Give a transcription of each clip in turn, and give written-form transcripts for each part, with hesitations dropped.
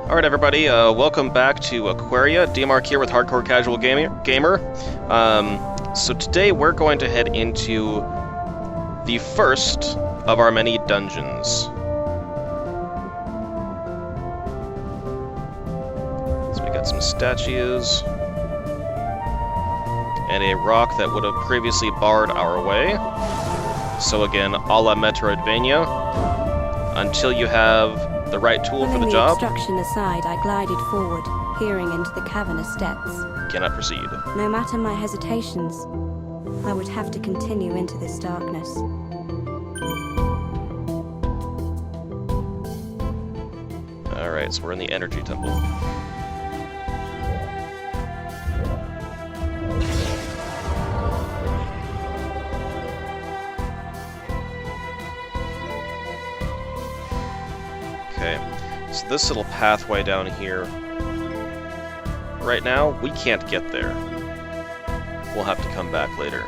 Alright everybody, welcome back to Aquaria. DMark here with Hardcore Casual Gamer. So today we're going to head into the first of our many dungeons. So we got some statues, and a rock that would have previously barred our way. So again, a la Metroid-Vania, until you have the right tool for the job. Obstruction aside, I glided forward, peering into the cavernous depths. Cannot proceed. No matter my hesitations, I would have to continue into this darkness. Alright, so we're in the energy temple. Okay, so this little pathway down here, right now, we can't get there. We'll have to come back later.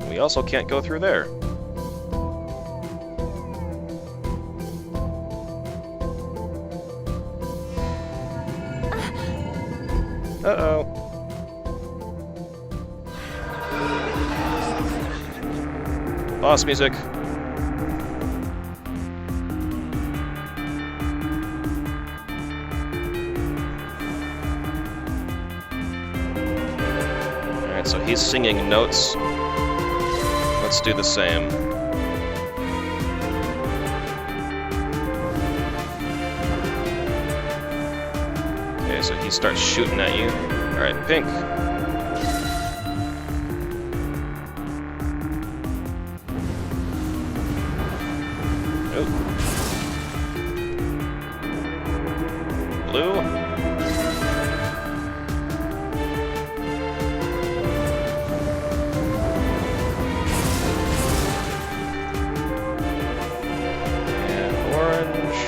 We also can't go through there. Uh-oh. Boss music. Alright, so he's singing notes. Let's do the same. Okay, so he starts shooting at you. Alright, pink. Blue. And orange.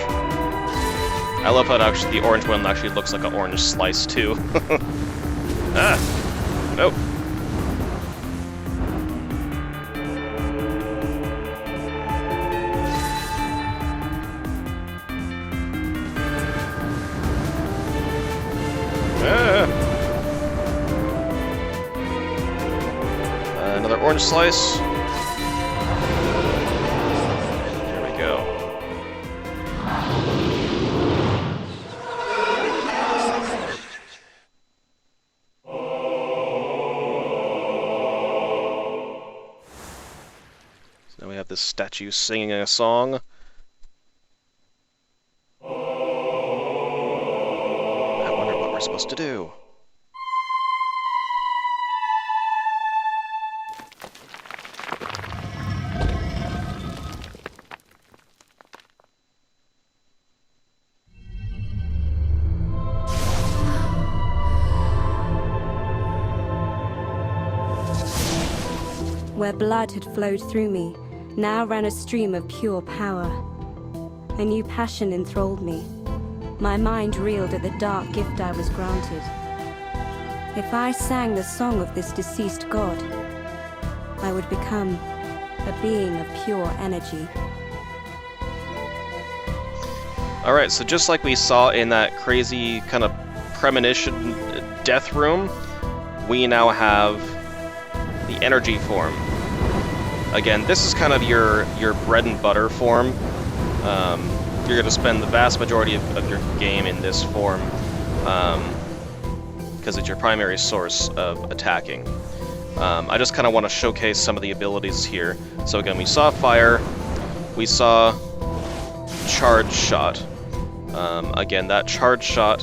I love how actually the orange one actually looks like an orange slice too. Ah! Nope. Another orange slice. There we go. So now we have this statue singing a song. I wonder what we're supposed to do. Where blood had flowed through me, now ran a stream of pure power. A new passion enthralled me. My mind reeled at the dark gift I was granted. If I sang the song of this deceased god, I would become a being of pure energy. Alright, so just like we saw in that crazy kind of premonition death room, we now have the energy form. Again, this is kind of your bread and butter form. You're going to spend the vast majority of your game in this form because it's your primary source of attacking. I just kind of want to showcase some of the abilities here. So again, we saw fire, we saw charge shot. Again, that charge shot,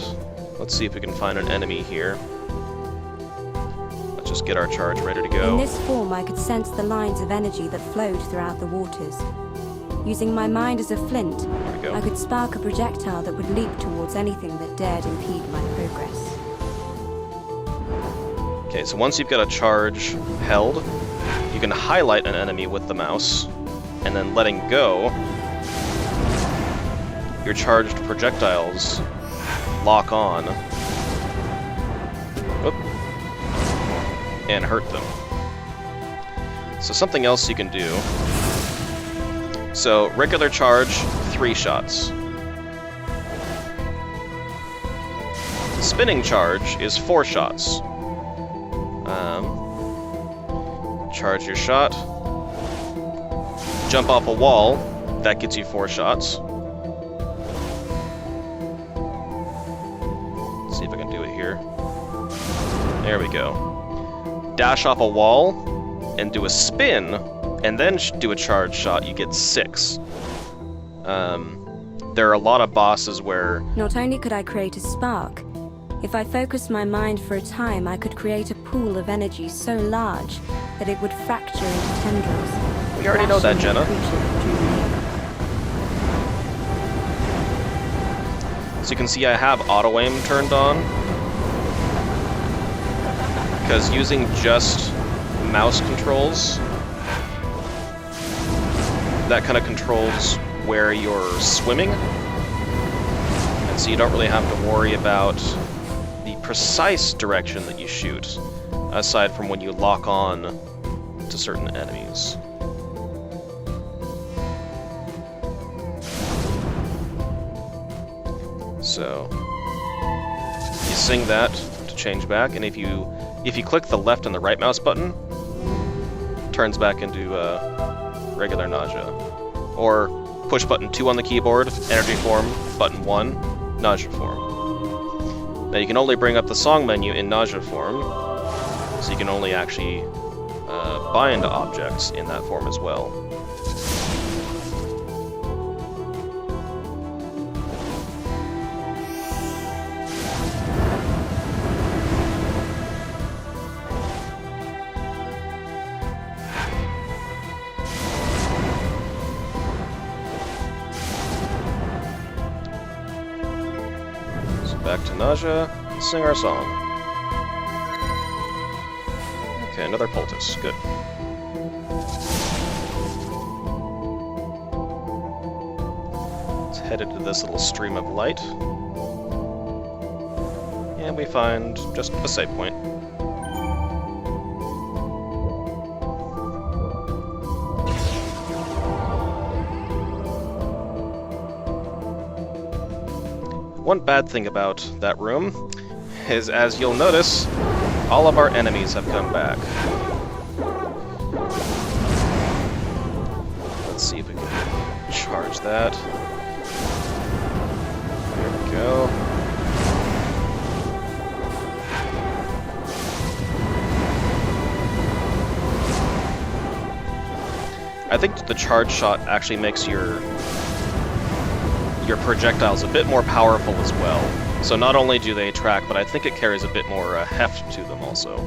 let's see if we can find an enemy here. Just get our charge ready to go. In this form, I could sense the lines of energy that flowed throughout the waters. Using my mind as a flint, I could spark a projectile that would leap towards anything that dared impede my progress. Okay, so once you've got a charge held, you can highlight an enemy with the mouse, and then letting go, your charged projectiles lock on. Oop. And hurt them. So something else you can do So, regular charge, 3 shots. Spinning charge is 4 shots. Charge your shot. Jump off a wall, that gets you 4 shots. Let's see if I can do it here. There we go. Dash off a wall and do a spin, and then do a charge shot, you get 6. There are a lot of bosses where... Not only could I create a spark, if I focused my mind for a time, I could create a pool of energy so large that it would fracture into tendrils. We already know that, Jenna. So you can see I have auto-aim turned on, because using just mouse controls, that kind of controls where you're swimming, and so you don't really have to worry about the precise direction that you shoot, aside from when you lock on to certain enemies. So you sing that to change back, and if you click the left and the right mouse button, it turns back into regular nausea. Or push button 2 on the keyboard, energy form, button 1, nausea form. Now you can only bring up the song menu in nausea form, so you can only actually bind objects in that form as well. Back to nausea, sing our song. Okay, another poultice, good. Let's head into this little stream of light. And we find just a save point. One bad thing about that room is, as you'll notice, all of our enemies have come back. Let's see if we can charge that. There we go. I think that the charge shot actually makes your projectiles a bit more powerful as well. So not only do they track, but I think it carries a bit more heft to them also.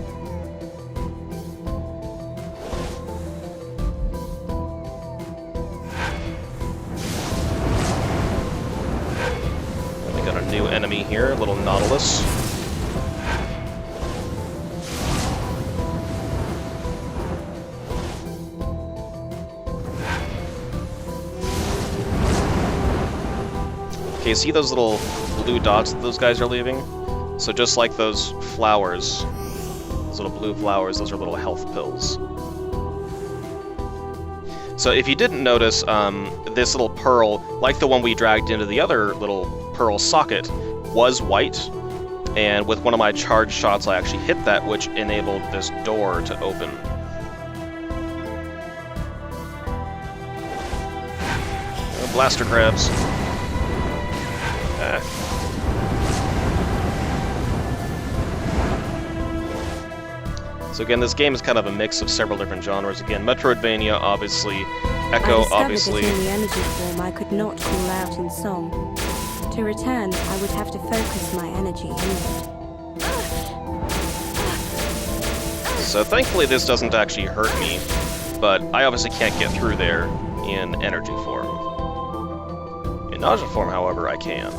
And we got a new enemy here, a little Nautilus. Okay, see those little blue dots that those guys are leaving? So just like those flowers, those little blue flowers, those are little health pills. So if you didn't notice, this little pearl, like the one we dragged into the other little pearl socket, was white. And with one of my charge shots, I actually hit that, which enabled this door to open. Blaster crabs. So again, this game is kind of a mix of several different genres. Again, Metroid-Vania, obviously. Echo, obviously. That in the energy form I could not call out in song. To return, I would have to focus my energy inward. So thankfully this doesn't actually hurt me, but I obviously can't get through there in energy form. In nausea form, however, I can.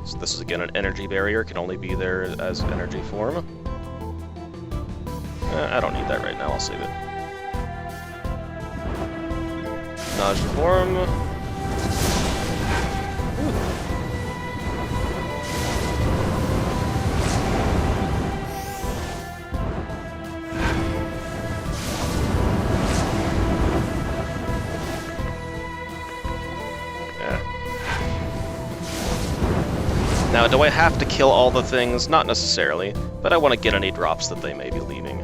So this is again an energy barrier, can only be there as energy form. I don't need that right now, I'll save it. Nausea form. Ooh. Now, do I have to kill all the things? Not necessarily, but I want to get any drops that they may be leaving.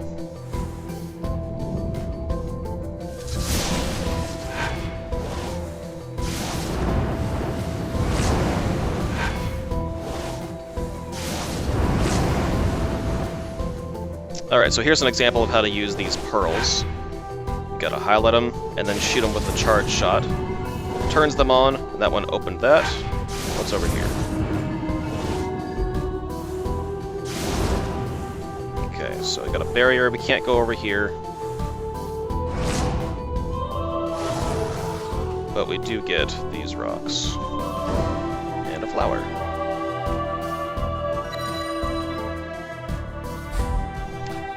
Alright, so here's an example of how to use these pearls. You gotta highlight them, and then shoot them with the charge shot. Turns them on, that one opened that. What's over here? Okay, so we got a barrier, we can't go over here. But we do get these rocks. And a flower.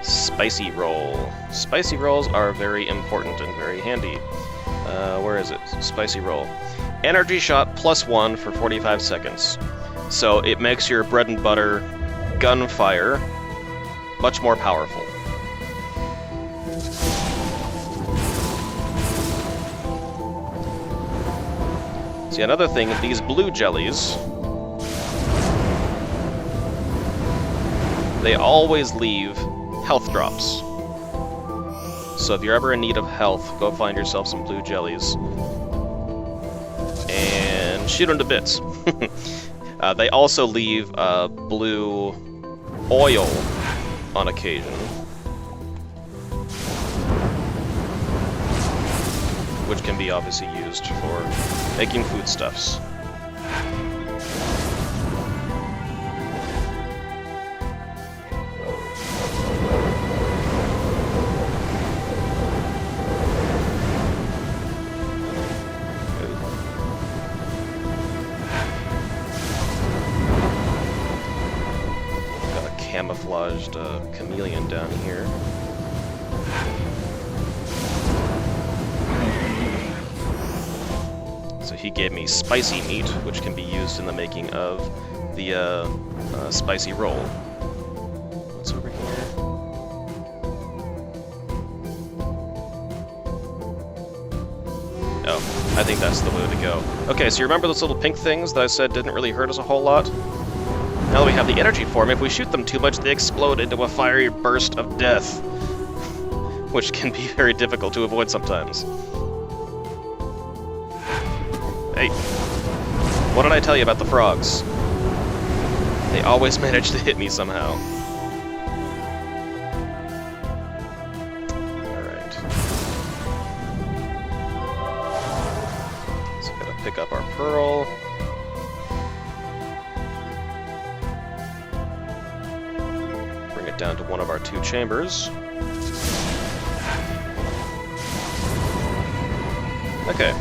Spicy roll. Spicy rolls are very important and very handy. Where is it? Spicy roll. Energy shot +1 for 45 seconds. So it makes your bread and butter gunfire much more powerful. See, another thing, these blue jellies, they always leave health drops. So if you're ever in need of health, go find yourself some blue jellies and shoot them to bits. They also leave blue oil on occasion, which can be obviously used for making foodstuffs. Camouflaged chameleon down here. So he gave me spicy meat, which can be used in the making of the spicy roll. What's over here? Oh, I think that's the way to go. Okay, so you remember those little pink things that I said didn't really hurt us a whole lot? Now that we have the energy form, if we shoot them too much, they explode into a fiery burst of death, which can be very difficult to avoid sometimes. Hey, what did I tell you about the frogs? They always manage to hit me somehow. Alright. So we gotta pick up our pearl. Down to one of our 2 chambers. Okay,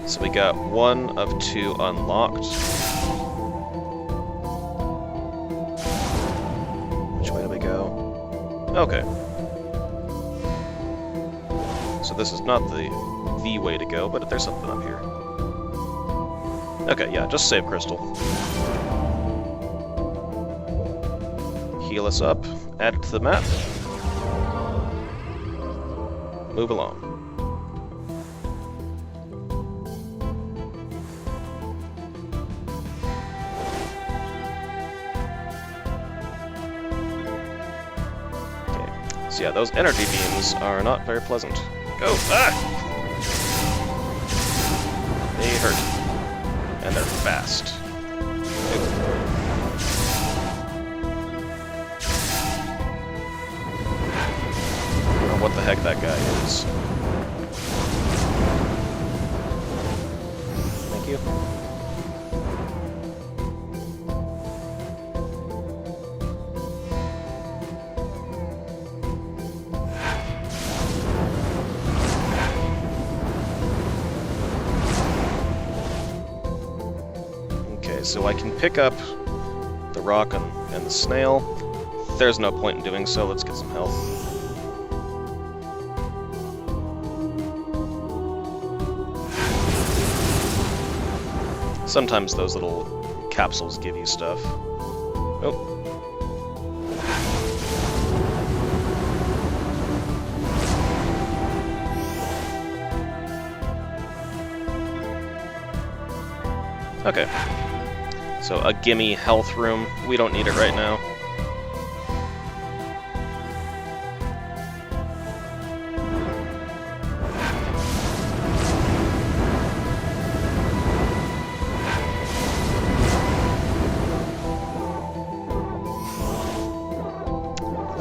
so we got 1 of 2 unlocked. Which way do we go? Okay. So this is not the way to go, but there's something up here. Okay, yeah, just save crystal. Heal us up, add it to the map, move along. Okay, so yeah, those energy beams are not very pleasant. Go! Ah! They hurt. And they're fast. What the heck that guy is. Thank you. Okay, so I can pick up the rock and the snail. There's no point in doing so. Let's get some health. Sometimes those little capsules give you stuff. Oh. Okay. So a gimme health room. We don't need it right now.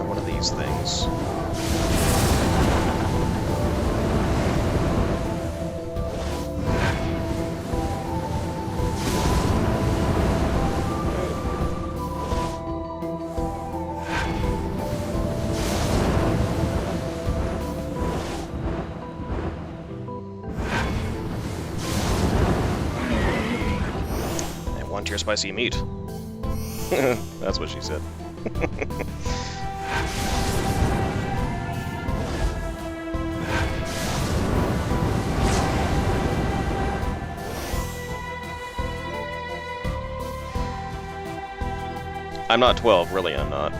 One of these things. Your spicy meat. That's what she said. I'm not 12, really I'm not.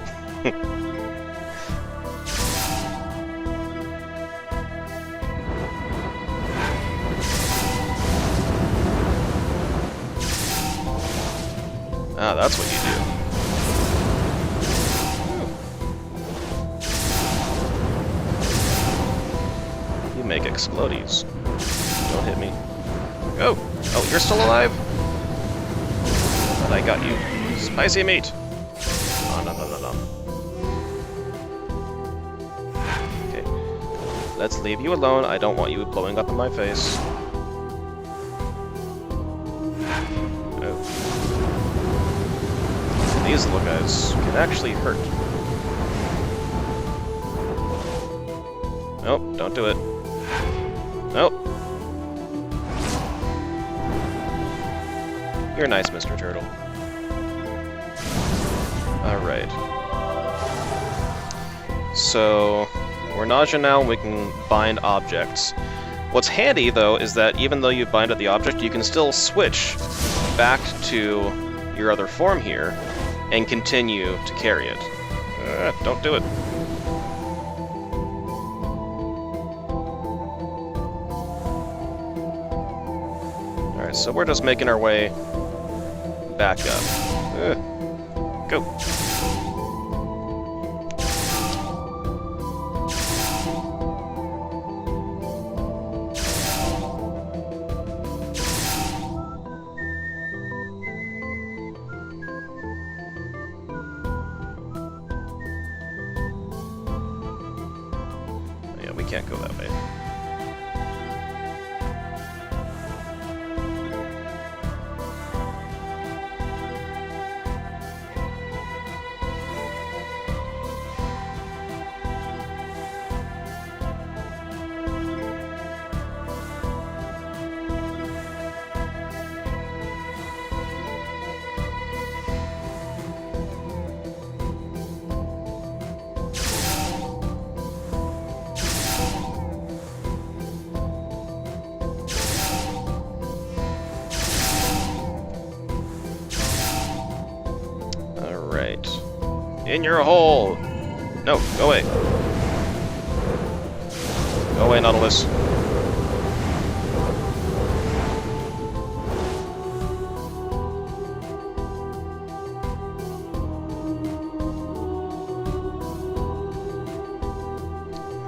Ah, that's what you do. You make explodies. Don't hit me. Oh! Oh, you're still alive? But I got you. Spicy meat! Oh, no, no, no, no. Okay. Let's leave you alone. I don't want you blowing up in my face. These little guys can actually hurt. Nope, don't do it. Nope. You're nice, Mr. Turtle. Alright. So, we're nausea now, we can bind objects. What's handy, though, is that even though you bind at the object, you can still switch back to your other form here, and continue to carry it. Don't do it. Alright, so we're just making our way back up. Go. We can't go that way. In your hole! No, go away. Go away, Nautilus.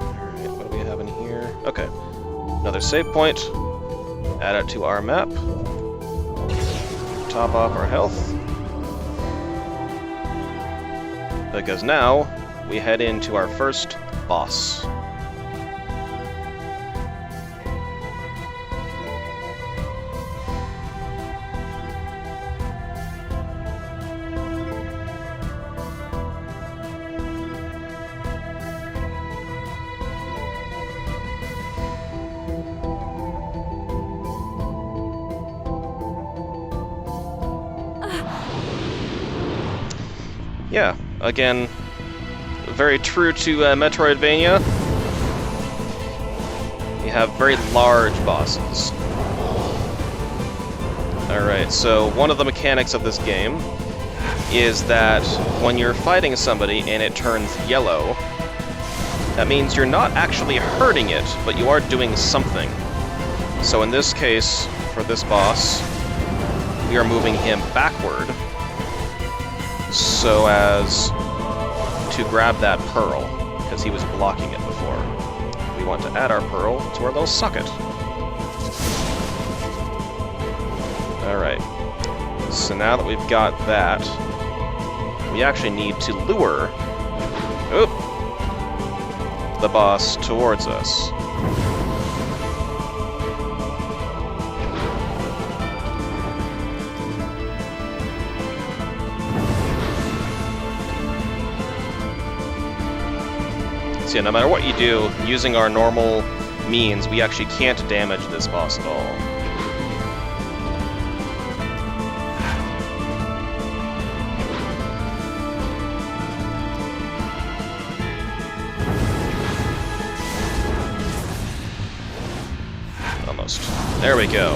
Alright, what do we have in here? Okay. Another save point. Add it to our map. Top off our health. Because now, we head into our first boss. Yeah, again, very true to Metroid-Vania. You have very large bosses. Alright, so one of the mechanics of this game is that when you're fighting somebody and it turns yellow, that means you're not actually hurting it, but you are doing something. So in this case, for this boss, we we are moving him backward so as to grab that pearl, because he was blocking it before. We want to add our pearl to where they'll suck it. Alright. So now that we've got that, we actually need to lure the boss towards us. So yeah, no matter what you do, using our normal means, we actually can't damage this boss at all. There we go.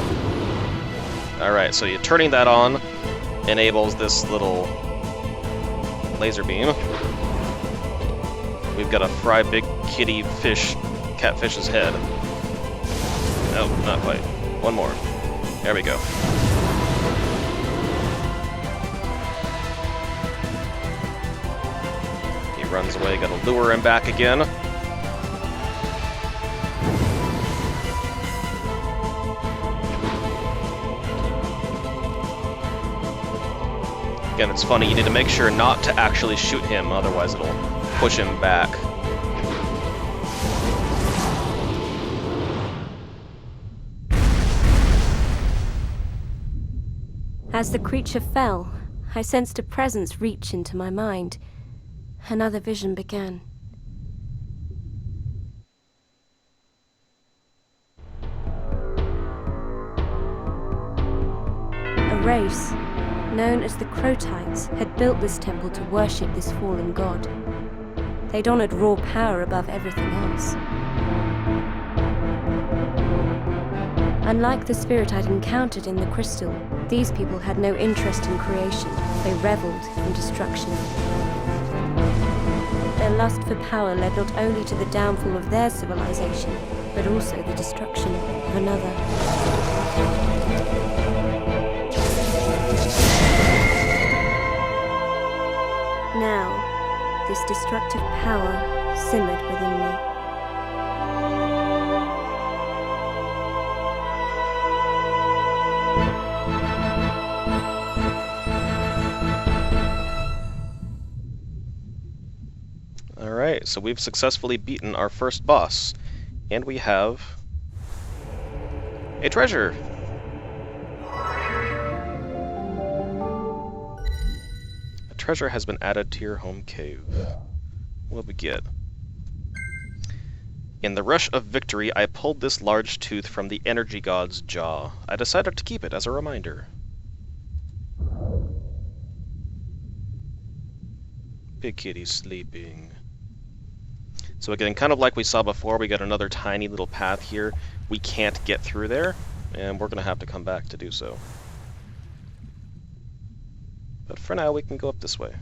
Alright, so you're turning that on enables this little laser beam. We've got to fry big kitty fish, catfish's head. No, not quite. One more. There we go. He runs away, gotta lure him back again. Again, it's funny, you need to make sure not to actually shoot him, otherwise it'll push him back. As the creature fell, I sensed a presence reach into my mind. Another vision began. A race known as the Crotites had built this temple to worship this fallen god. They'd honored raw power above everything else. Unlike the spirit I'd encountered in the crystal, these people had no interest in creation. They reveled in destruction. Their lust for power led not only to the downfall of their civilization, but also the destruction of another. Now, this destructive power simmered within me. Alright, so we've successfully beaten our first boss, and we have a treasure! Treasure has been added to your home cave. What do we get? In the rush of victory, I pulled this large tooth from the energy god's jaw. I decided to keep it as a reminder. Big kitty sleeping. So again, kind of like we saw before, we got another tiny little path here. We can't get through there, and we're gonna have to come back to do so. But for now, we can go up this way.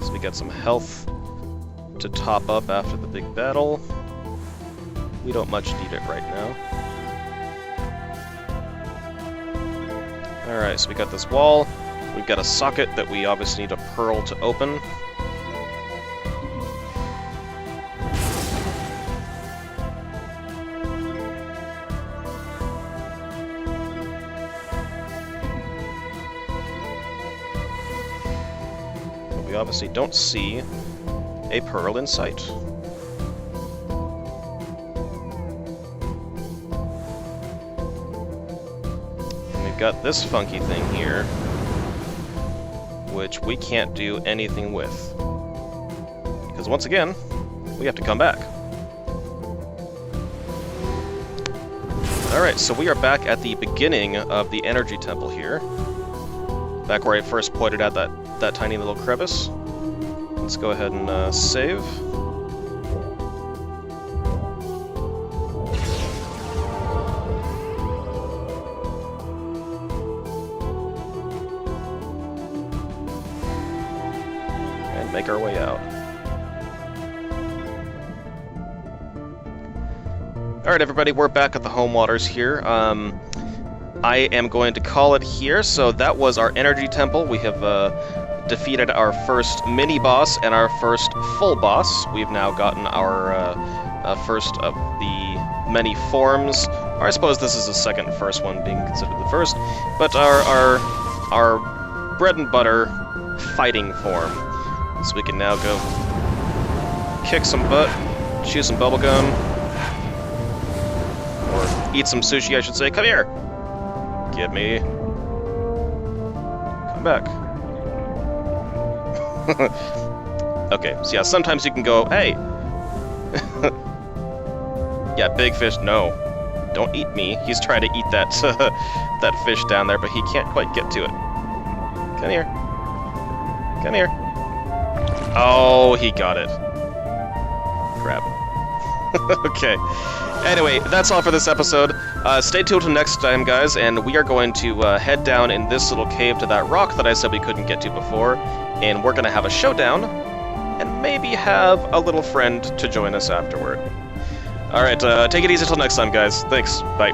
So we got some health to top up after the big battle. We don't much need it right now. Alright, so we got this wall. We've got a socket that we obviously need a pearl to open. We obviously don't see a pearl in sight. And we've got this funky thing here, which we can't do anything with. Because once again, we have to come back. Alright, so we are back at the beginning of the energy temple here. Back where I first pointed out that tiny little crevice. Let's go ahead and save. And make our way out. Alright everybody, we're back at the home waters here. I am going to call it here. So that was our energy temple. We have defeated our first mini-boss and our first full boss. We've now gotten our first of the many forms. Or I suppose this is the second first one, being considered the first. But our bread and butter fighting form. So we can now go kick some butt, chew some bubblegum, or eat some sushi, I should say. Come here! Get me. Come back. Okay, so yeah, sometimes you can go, hey! Yeah, big fish, no. Don't eat me. He's trying to eat that, that fish down there, but he can't quite get to it. Come here. Come here. Oh, he got it. Crap. Okay. Anyway, that's all for this episode. Stay tuned till next time, guys, and we are going to head down in this little cave to that rock that I said we couldn't get to before, and we're going to have a showdown, and maybe have a little friend to join us afterward. Alright, take it easy till next time, guys. Thanks. Bye.